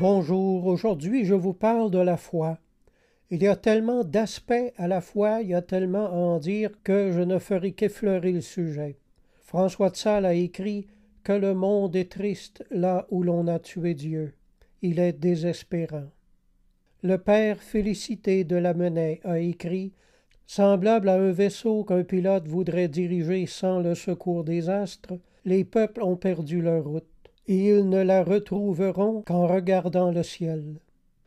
Bonjour, aujourd'hui je vous parle de la foi. Il y a tellement d'aspects à la foi, il y a tellement à en dire que je ne ferai qu'effleurer le sujet. François de Sales a écrit que le monde est triste là où l'on a tué Dieu. Il est désespérant. Le père Félicité de Lamennais a écrit « Semblable à un vaisseau qu'un pilote voudrait diriger sans le secours des astres, les peuples ont perdu leur route, et ils ne la retrouveront qu'en regardant le ciel. »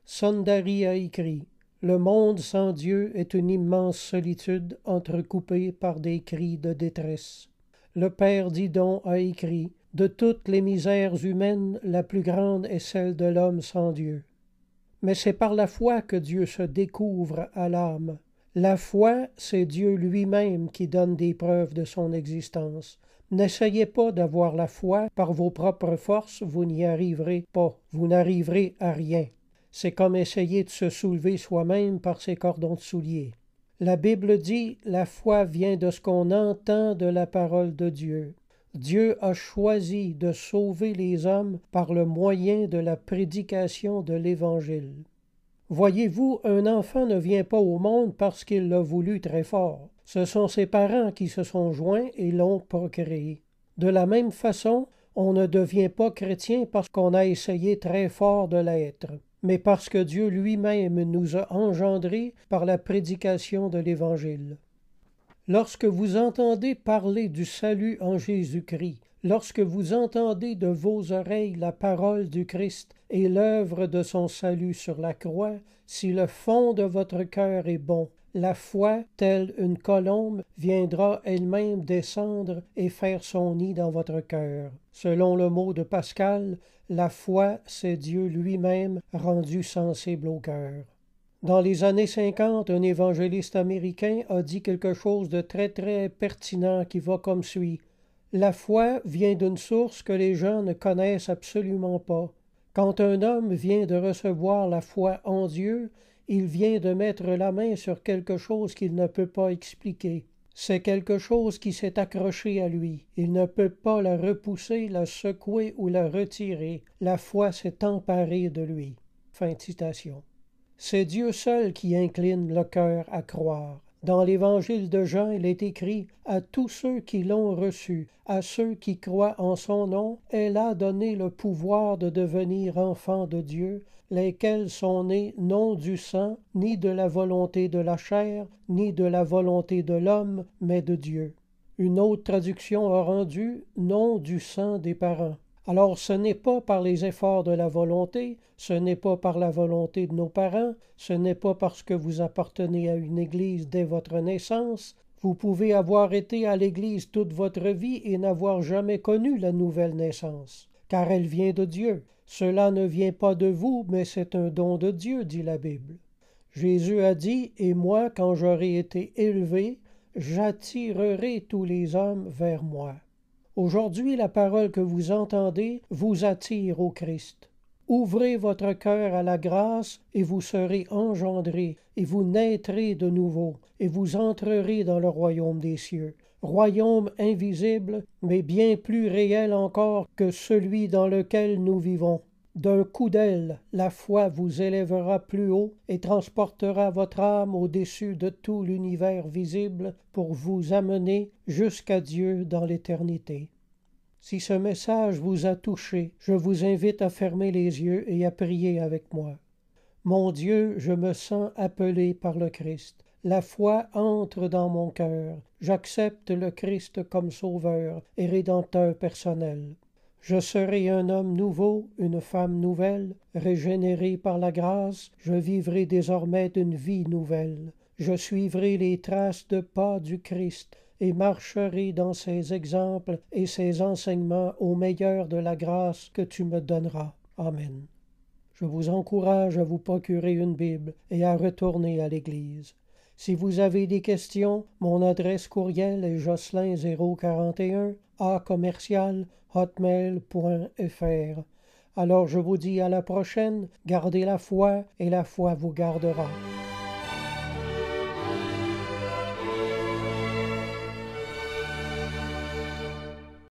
Sondari a écrit « Le monde sans Dieu est une immense solitude entrecoupée par des cris de détresse. » Le père Didon a écrit « De toutes les misères humaines, la plus grande est celle de l'homme sans Dieu. » Mais c'est par la foi que Dieu se découvre à l'âme. La foi, c'est Dieu lui-même qui donne des preuves de son existence. N'essayez pas d'avoir la foi par vos propres forces, vous n'y arriverez pas, vous n'arriverez à rien. C'est comme essayer de se soulever soi-même par ses cordons de souliers. La Bible dit « La foi vient de ce qu'on entend de la parole de Dieu ». Dieu a choisi de sauver les hommes par le moyen de la prédication de l'Évangile. Voyez-vous, un enfant ne vient pas au monde parce qu'il l'a voulu très fort. Ce sont ses parents qui se sont joints et l'ont procréé. De la même façon, on ne devient pas chrétien parce qu'on a essayé très fort de l'être, mais parce que Dieu lui-même nous a engendrés par la prédication de l'Évangile. Lorsque vous entendez parler du salut en Jésus-Christ, lorsque vous entendez de vos oreilles la parole du Christ et l'œuvre de son salut sur la croix, si le fond de votre cœur est bon, la foi, telle une colombe, viendra elle-même descendre et faire son nid dans votre cœur. Selon le mot de Pascal, la foi, c'est Dieu lui-même rendu sensible au cœur. Dans les années 50, un évangéliste américain a dit quelque chose de très pertinent qui va comme suit. La foi vient d'une source que les gens ne connaissent absolument pas. Quand un homme vient de recevoir la foi en Dieu, il vient de mettre la main sur quelque chose qu'il ne peut pas expliquer. C'est quelque chose qui s'est accroché à lui. Il ne peut pas la repousser, la secouer ou la retirer. La foi s'est emparée de lui. Fin de citation. C'est Dieu seul qui incline le cœur à croire. Dans l'Évangile de Jean, il est écrit « À tous ceux qui l'ont reçu, à ceux qui croient en son nom, elle a donné le pouvoir de devenir enfants de Dieu, lesquels sont nés non du sang, ni de la volonté de la chair, ni de la volonté de l'homme, mais de Dieu. » Une autre traduction a rendu « non du sang des parents ». Alors ce n'est pas par les efforts de la volonté, ce n'est pas par la volonté de nos parents, ce n'est pas parce que vous appartenez à une église dès votre naissance. Vous pouvez avoir été à l'église toute votre vie et n'avoir jamais connu la nouvelle naissance, car elle vient de Dieu. Cela ne vient pas de vous, mais c'est un don de Dieu, dit la Bible. Jésus a dit « Et moi, quand j'aurai été élevé, j'attirerai tous les hommes vers moi. » Aujourd'hui, la parole que vous entendez vous attire au Christ. Ouvrez votre cœur à la grâce et vous serez engendrés, et vous naîtrez de nouveau, et vous entrerez dans le royaume des cieux. Royaume invisible, mais bien plus réel encore que celui dans lequel nous vivons. D'un coup d'aile, la foi vous élèvera plus haut et transportera votre âme au-dessus de tout l'univers visible pour vous amener jusqu'à Dieu dans l'éternité. Si ce message vous a touché, je vous invite à fermer les yeux et à prier avec moi. Mon Dieu, je me sens appelé par le Christ. La foi entre dans mon cœur. J'accepte le Christ comme sauveur et rédempteur personnel. Je serai un homme nouveau, une femme nouvelle, régénéré par la grâce, je vivrai désormais d'une vie nouvelle. Je suivrai les traces de pas du Christ et marcherai dans ses exemples et ses enseignements au meilleur de la grâce que tu me donneras. Amen. Je vous encourage à vous procurer une Bible et à retourner à l'Église. Si vous avez des questions, mon adresse courriel est jocelyn041@hotmail.fr. Alors je vous dis à la prochaine, gardez la foi et la foi vous gardera.